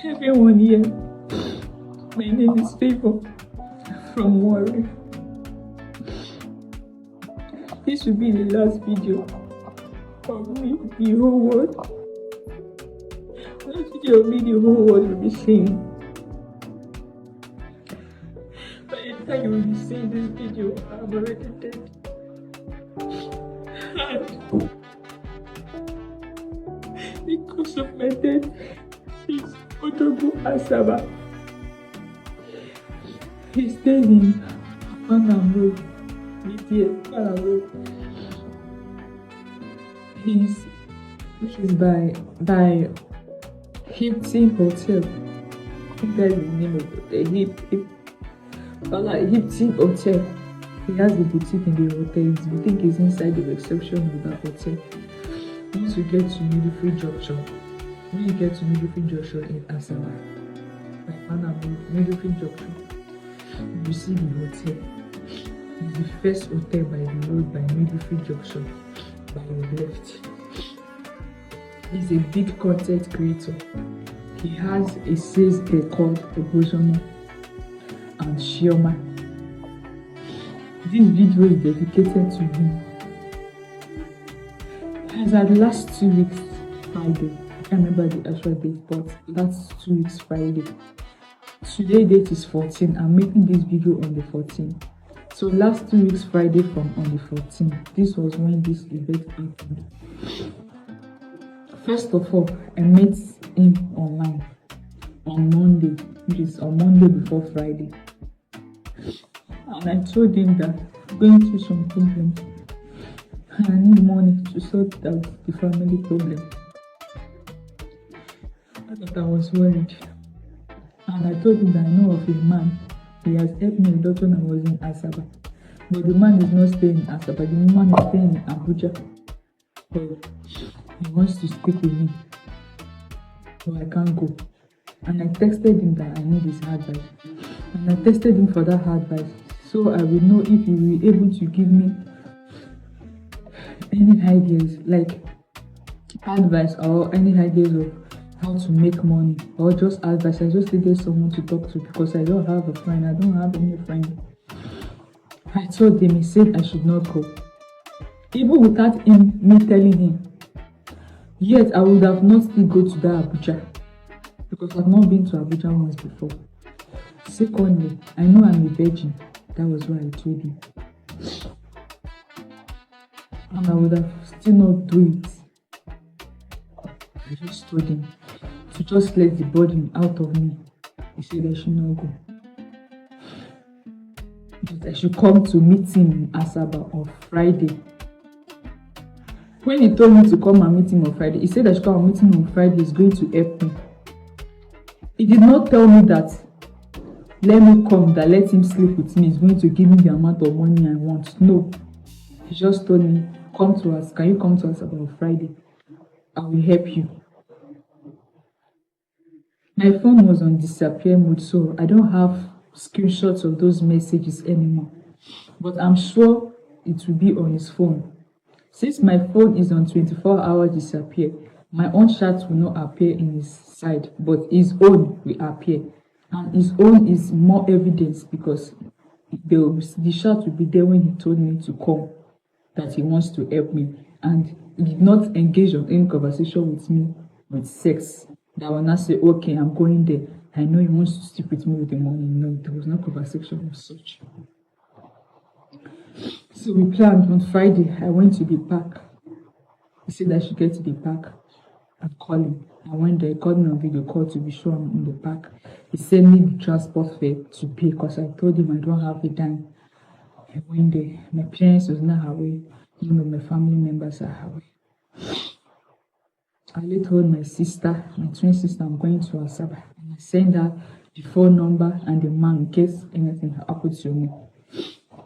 Everyone here, my name is Favour from Warri. This will be the last video of me, the whole world. Last video of me, the whole world will be seeing. By the time you will be seeing this video, I'm already dead. And because of my death, is Odogwu Asaba. He stays in Panam Road, Panam Road. Which is by Hilton Hotel. I think that's the name of the Hilton Hotel. He has a boutique in the hotel. His boutique is inside the reception of that hotel. Once you get to Military Junction, when you get to Military Junction in Asaba, by Panam Road, Military Junction, you see the hotel. It's the first hotel by the road by Military Junction, by your left. He's a big content creator. He has a sales girl called Odogwu and Shioma. This video is dedicated to him. As at last 2 weeks Friday, I can't remember the actual date, but last 2 weeks Friday. Today date is 14. I'm making this video on the 14th. So last 2 weeks Friday from on the 14th. This was when this event happened. First of all, I met him online on Monday, which is on Monday before Friday. And I told him that I'm going through some problems. I need money to sort out the family problem. I thought I was worried. And I told him that I know of a man. He has helped me a lot when I was in Asaba. But the man is not staying in Asaba. The man is staying in Abuja. So he wants to stick with me. So I can't go. And I texted him that I need his advice. And I texted him for that advice. So I will know if he will be able to give me any ideas, like advice or any ideas of how to make money, or just advice. I just needed someone to talk to because I don't have a friend. I don't have any friend. I told him, he said I should not go. Even without me telling him. Yet I would have not still go to that Abuja because I've not been to Abuja once before. Secondly, I know I'm a virgin. That was why I told him. And I would have still not do it. I just told him to just let the burden out of me. He said I should not go. But I should come to meet him in Asaba on Friday. When he told me to come and meet him on Friday, he said I should come and meet him on Friday. He's going to help me. He did not tell me that let me come, that let him sleep with me. He's going to give me the amount of money I want. No. He just told me, come to us. Can you come to us about Friday? I will help you. My phone was on disappear mode, so I don't have screenshots of those messages anymore. But I'm sure it will be on his phone. Since my phone is on 24-hour disappear, my own chat will not appear in his side, but his own will appear. And his own is more evidence because the chat will be there when he told me to come, that he wants to help me. And he did not engage on any conversation with me with sex. That when I say, okay, I'm going there, I know he wants to sleep with me with the money. No, there was no conversation of such. So we planned on Friday. I went to the park. He said I should get to the park and call him. I went there, he called me on video call to be sure I'm in the park. He sent me the transport fare to pay because I told him I don't have a dime. I went there. My parents was not away. You know, my family members are away. I later told my sister, my twin sister, I'm going to Asaba. And I sent her the phone number and the man in case anything happened to me.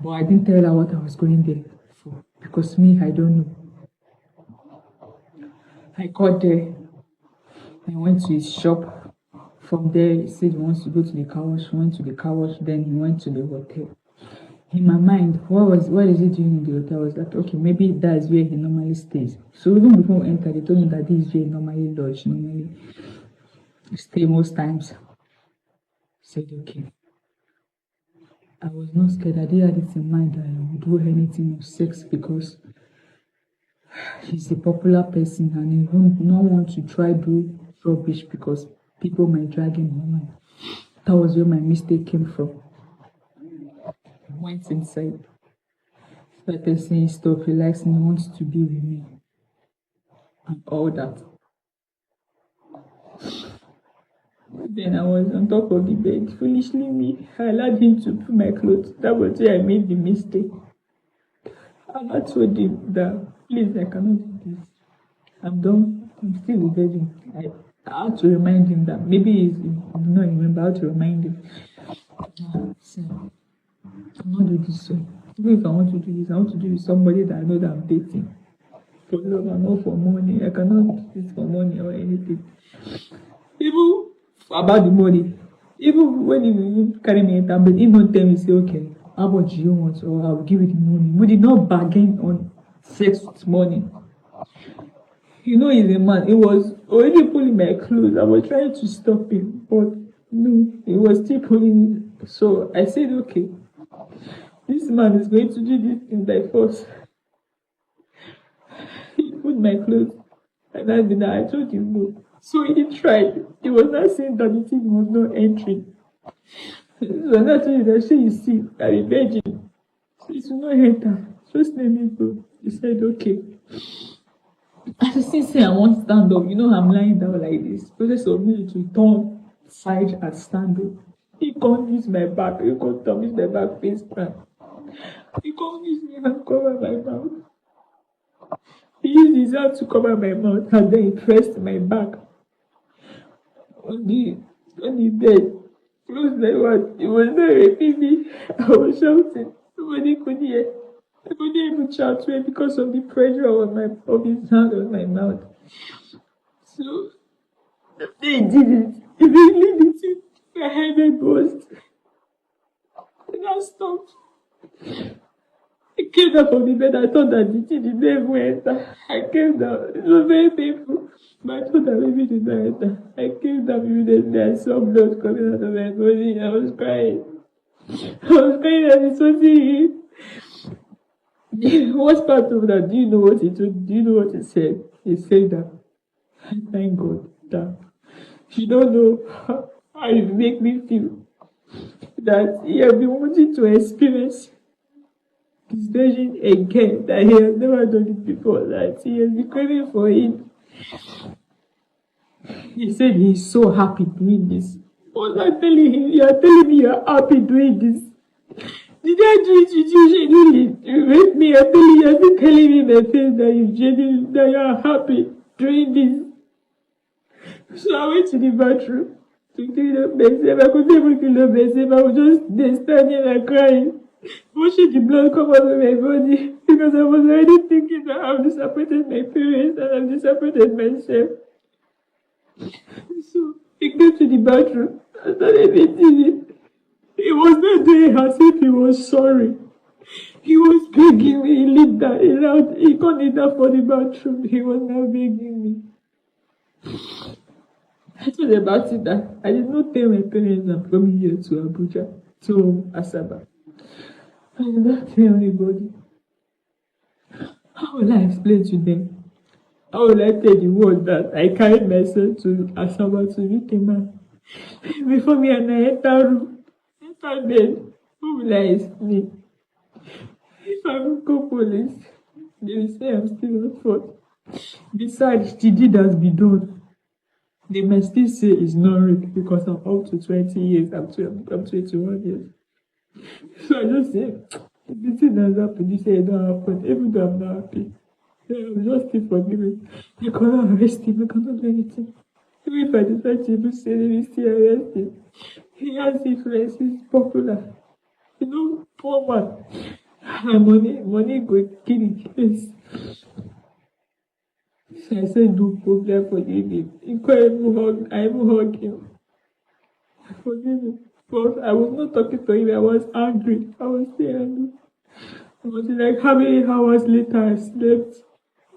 But I didn't tell her what I was going there for because me, I don't know. I got there. I went to his shop. From there, he said he wants to go to the car wash. He went to the car wash, then he went to the hotel. In my mind, what is he doing in the hotel? I was like, okay, maybe that's where he normally stays. So even before we entered, they told me that this is where he normally lodges. stay most times. Said okay. I was not scared. I didn't have it in mind that I would do anything of sex because he's a popular person and he would not want to try do rubbish because people might drag him online. That was where my mistake came from. I went inside, started saying stuff. He likes me, wants to be with me, and all that. Then I was on top of the bed, foolishly me. I allowed him to put my clothes. That was where I made the mistake. And I told him that, please, I cannot do this. I'm done. I'm still a virgin. I had to remind him that maybe he did not remember how to remind him. So, I'm not doing this. So, even if I want to do this, I want to do it with somebody that I know that I'm dating. For love and not for money. I cannot do this for money or anything. Even about the money. Even when you carry me in town, but he not tell me, say, okay, how much do you want? Or I'll give you the money. We did not bargain on sex with money. You know he's a man. He was already pulling my clothes. I was trying to stop him, but no, he was still pulling it. So I said, okay, this man is going to do this thing by force. He put my clothes, and I told him no. So he tried. He was not saying that the thing was not entering. So I told him that, you see, I'm a virgin. It will not enter. Just let me go. He said, okay. As I still say I want to stand up, you know I'm lying down like this. Process of me to turn side and stand up. He can't use my back. He can't use my back face plan. He can't use me and cover my mouth. He used his hand to cover my mouth and then he pressed my back on the bed. Close my mouth. He was not raping me. I was shouting. Nobody could hear. I couldn't even shout to him because of the pressure of his hand on my mouth. So they did it. He really did it. My head burst. And I stopped. I came down from the bed. I thought that the thing did not even enter. I came down. It was very painful. But I thought that maybe it did not enter. I came down immediately. I saw blood coming out of my body. I was crying. I was crying and it was seeing. What part of that? Do you know what he told? Do you know what he said? He said that, thank God that you don't know how it make me feel that he has been wanting to experience his virgin again, that he has never done it before, that he has been craving for it. He said he's so happy doing this. I was not telling him, you are telling me you are happy doing this. Did I do it with you genuinely? You make me, I'm telling you, you're telling me in the face that you are happy doing this. So I went to the bathroom to clean up myself. I couldn't even clean up myself. I was just there standing and crying, watching the blood come out of my body because I was already thinking that I've disappointed my parents and I've disappointed myself. So he came to the bathroom and started beating it. He was not doing as if he was sorry. He was begging me. He lit that. He can't need that for the bathroom. He was now begging me. I told about it that I did not tell my parents I'm coming here to Abuja, to Asaba. I did not tell anybody. How will I explain to them? How will I tell the world that I carried myself to Asaba to meet a man? Before me and I enter room. Then, who will I explain? If I will call police, they will say I'm still at fault. Besides, the deed has been done. They may still say it's not rape because I'm up to 20 years. I'm 21 years. So I just say, the thing has happened. You say it don't happen. Even though I'm not happy, I'm just still forgiven. You cannot arrest him. You cannot do anything. Even if I decide to even say, they will still arrest him. He has influence, he's popular. You know, poor man. And money go kill his face. So I said, no problem, forgive him. I even hug him. Forgive him. But I was not talking to him, I was angry. I was still angry. I was like, how many hours later I slept.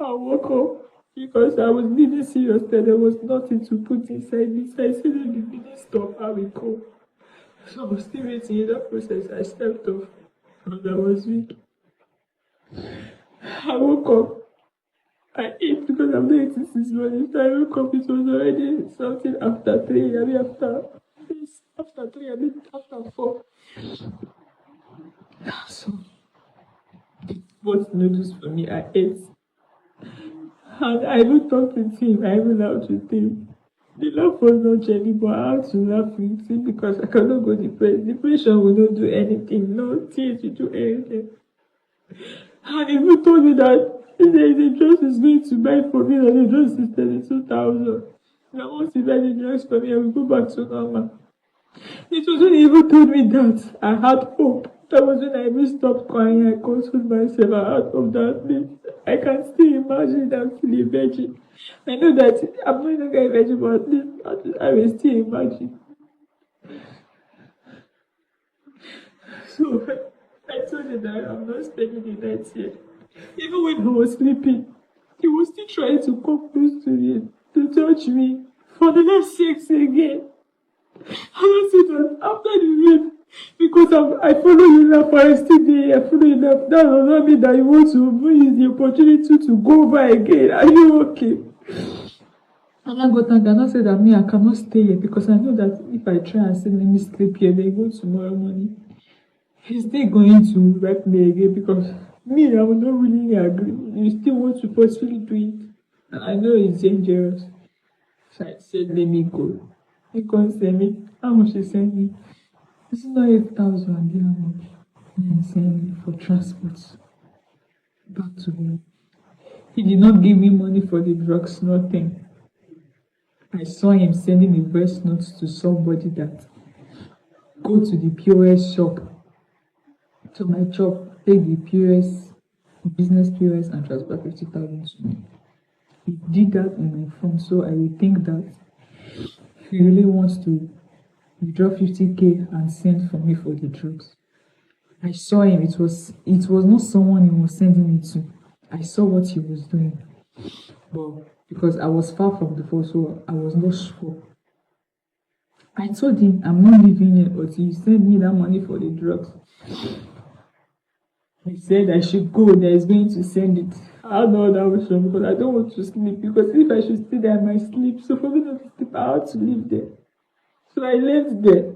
I woke up. because I was really serious that there was nothing to put inside me. So I said, let the minute stop, I will go. So I was still waiting in that process. I stepped off and I was weak. I woke up. I ate because I'm not eating since morning. So I woke up, it was already something after 3. I mean, after 3, I mean, after 4. So, it was noodles for me. I ate. And I even talked with him. I even laughed with him. The laugh was not genuine, but I had to laugh with him because I cannot go depressed. Depression will not do anything. No tears will do anything. And he even told me that the dress is going to buy for me, and the dress is 32,000. Now once he buy the dress for me, I will go back to normal. It was when he even told me that I had hope. That was when I even stopped crying. I consoled myself. I had hope that I can still imagine that I'm still a virgin. I know that I'm no longer a virgin, but at least I will still imagine. So I told him that I'm not spending the night here. Even when I was sleeping, he was still trying to come close to me, to touch me for the last 6 again. And I said that after the rape, because I follow you now for a still day, I follow you now. That does not mean that you want to use the opportunity to go over again. Are you okay? And I got angry and I said that me, I cannot stay here because I know that if I try and say let me sleep here, they go tomorrow morning. He's still going to rape me again because me, I will not really agree. You still want to forcefully do it. And I know it's dangerous. So I said, let me go. He can't send me. How much he sent me? It's not 8,000. You know how much? And he sent me for transport back to home. He did not give me money for the drugs, nothing. I saw him sending a voice note to somebody that go to the POS shop, to my shop, take the POS, business POS, and transfer 50,000 to me. He did that on my phone, so I will think that he really wants to withdraw 50K and send for me for the drugs. I saw him. It was not someone he was sending it to. I saw what he was doing, but because I was far from the phone, so I was not sure. I told him I'm not leaving here until you send me that money for the drugs. He said I should go there. He's going to send it. I had no other option because I don't want to sleep. Because if I should stay there, I might sleep. So for me not to sleep, I had to live there. So I lived there.